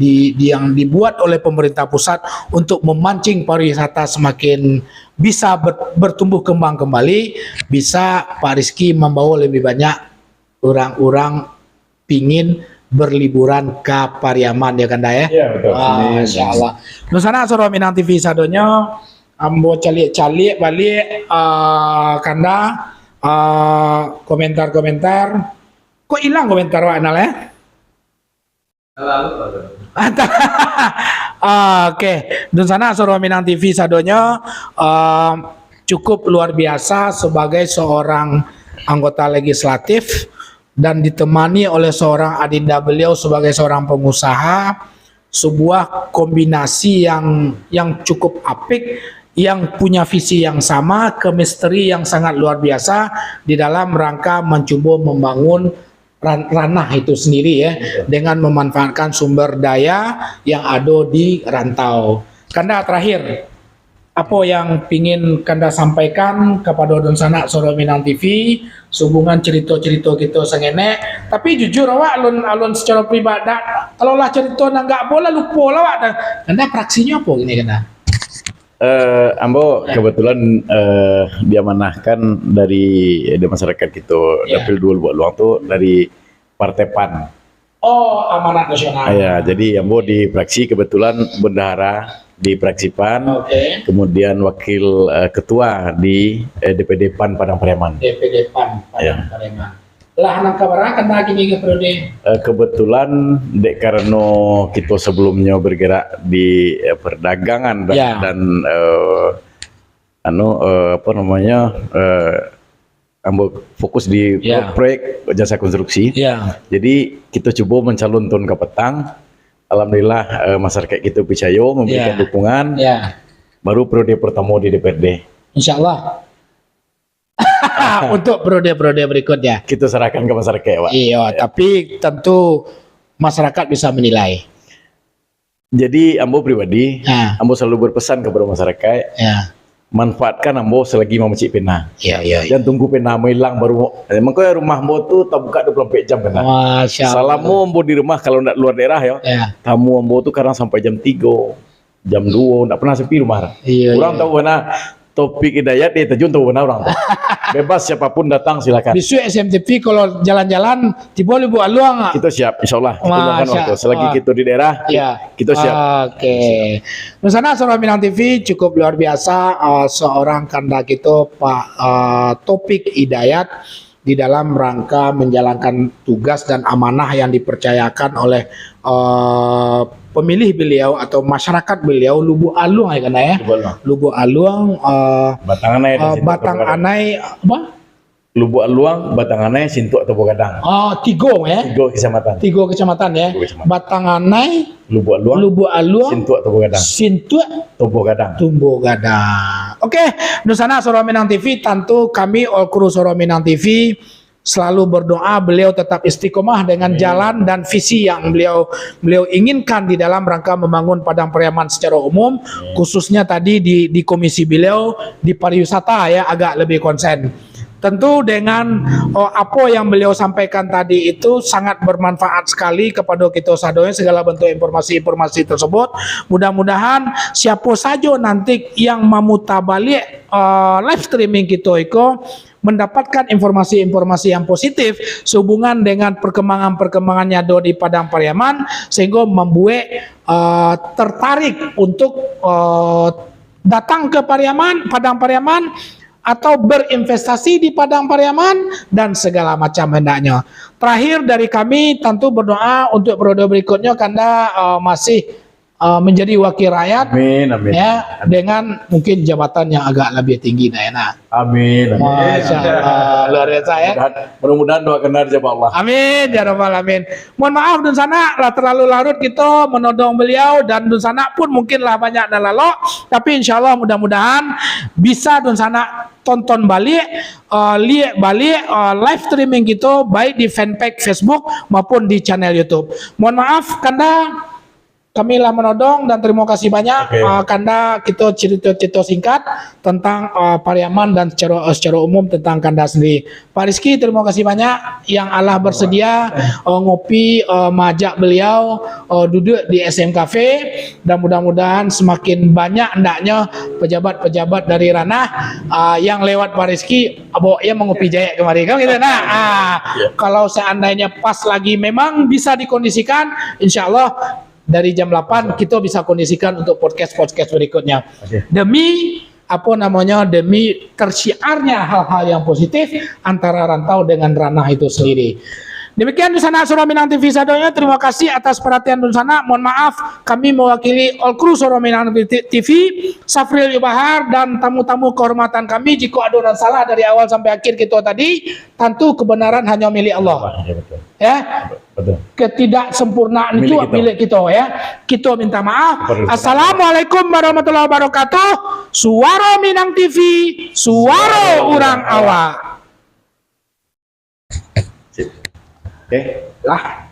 dibuat oleh pemerintah pusat untuk memancing pariwisata semakin bisa bertumbuh kembang kembali, bisa Pak Rizky membawa lebih banyak orang-orang pingin berliburan ke Pariaman ya kan ya? Iya betul. Insya Allah. Nusana Suara Minang TV sadonya ambo calik-calik balik kanda komentar-komentar. Kok hilang komentar Wak Nal ya? Oke, dan sana Suara Minang TV sadonya cukup luar biasa sebagai seorang anggota legislatif dan ditemani oleh seorang adinda beliau sebagai seorang pengusaha, sebuah kombinasi yang cukup apik, yang punya visi yang sama, chemistry yang sangat luar biasa di dalam rangka mencoba membangun ranah itu sendiri ya, dengan memanfaatkan sumber daya yang ada di rantau. Kanda terakhir, apa yang pingin Kanda sampaikan kepada Donsana Suara Minang TV sehubungan cerita-cerita kita sengene, tapi jujur awak alun secara pribadi kalau lah cerita nggak boleh lupa lah awak. Kanda praksinya apa gini Kanda? Ambo kebetulan diamanahkan dari masyarakat kita dapil 2 Lubuk Luang tuh dari Partai PAN. Oh, Amanat Nasional. Ya, jadi Ambo di praksi kebetulan bendahara di praksi PAN, kemudian wakil ketua di DPD PAN Padang Pariaman. DPD PAN Padang Pariaman. Lah nang kabar kan lagi nih periode. Kebetulan karena kita sebelumnya bergerak di perdagangan dan ambil fokus di proyek jasa konstruksi. Jadi kita coba mencalonkan ke petang. Alhamdulillah masyarakat kita percaya memberikan dukungan. Baru periode pertama di DPRD. Insya Allah. Untuk periode-periode berikutnya kita serahkan ke masyarakat Pak. Tapi tentu masyarakat bisa menilai. Jadi Ambo pribadi, Ambo selalu berpesan kepada masyarakat, manfaatkan Ambo selagi mau mencik pena. Jangan tunggu pena hilang baru. Makanya rumah Ambo tuh tak buka 24 jam kena. Salamu Ambo di rumah kalau tidak luar daerah tamu Ambo tuh kadang sampai jam 3, jam 2, tidak pernah sepi rumah. Kurang tahu mana. Topik Hidayat terjun tuh benar orang. Bebas siapapun datang silakan. Besok SMTV kalau jalan-jalan tiba Lubuk Luang. Kita siap, insya Allah. Kita luangkan waktu. Selagi kita di daerah, kita siap. Oke. Nusana Suara Minang TV cukup luar biasa. Seorang kanda kita Pak Topik Hidayat di dalam rangka menjalankan tugas dan amanah yang dipercayakan oleh pemilih beliau atau masyarakat beliau Lubuk Luang ya kan ya. Lubuk Luang Batang Anai apa? Lubuk Luang, Batang Anai, Sintu atau Bogadang. Tiga ya. 3 kecamatan. 3 kecamatan ya. Batang Anai, Lubuk Luang, Sintu atau Bogadang. Sintu atau Bogadang. Oke, Nusana Suara Minang TV, tentu kami all kru Suara Minang TV selalu berdoa beliau tetap istiqomah dengan jalan dan visi yang beliau inginkan di dalam rangka membangun Padang Pariaman secara umum, khususnya tadi di komisi beliau di pariwisata ya agak lebih konsen. Tentu dengan apa yang beliau sampaikan tadi itu sangat bermanfaat sekali kepada kita sadonya segala bentuk informasi-informasi tersebut. Mudah-mudahan siapa saja nanti yang memutar balik live streaming kita itu mendapatkan informasi-informasi yang positif sehubungan dengan perkembangan-perkembangannya di Padang Pariaman, sehingga membuat tertarik untuk datang ke Padang Pariaman atau berinvestasi di Padang Pariaman dan segala macam hendaknya. Terakhir dari kami tentu berdoa untuk periode berikutnya Kanda masih menjadi wakil rakyat, Amin, amin. ya, dengan mungkin jabatan yang agak lebih tinggi Dayana. Amin. Masya Allah, luar biasa ya. Mudah-mudahan doakan dari Allah. Amin ya rabbal alamin. Mohon maaf Dun Sana lah terlalu larut kita menodong beliau, dan Dun Sana pun mungkinlah banyak dan lalu, tapi insya Allah mudah-mudahan bisa Dun Sana tonton balik, lihat balik live streaming kita baik di fanpage Facebook maupun di channel YouTube. Mohon maaf Kanda, kami lah menodong, dan terima kasih banyak. Kanda kita cerita-cerita singkat tentang Pariaman dan secara umum tentang Kanda sendiri. Pak Rizky, terima kasih banyak yang Allah bersedia ngopi, majak beliau duduk di SM Cafe, dan mudah-mudahan semakin banyak hendaknya pejabat-pejabat dari ranah yang lewat Pak Rizky bawa ia mengopi jaya kemari kan gitu. Nah, kalau seandainya pas lagi memang bisa dikondisikan, insya Allah dari jam 8 kita bisa kondisikan untuk podcast berikutnya. Demi demi tersiarnya hal-hal yang positif antara rantau dengan ranah itu sendiri. Demikian Dun Sana Suara Minang TV sadonya. Terima kasih atas perhatian Dun Sana. Mohon maaf kami mewakili all kru Suara Minang TV, Safril Yubahar, dan tamu-tamu kehormatan kami. Jika ada yang salah dari awal sampai akhir kita tadi, tentu kebenaran hanya milik Allah. Ya, Betul. Ketidaksempurnaan itu milik kita ya. Kita minta maaf. Assalamualaikum warahmatullahi wabarakatuh. Suara Minang TV, suara orang awak. Oke. Lah.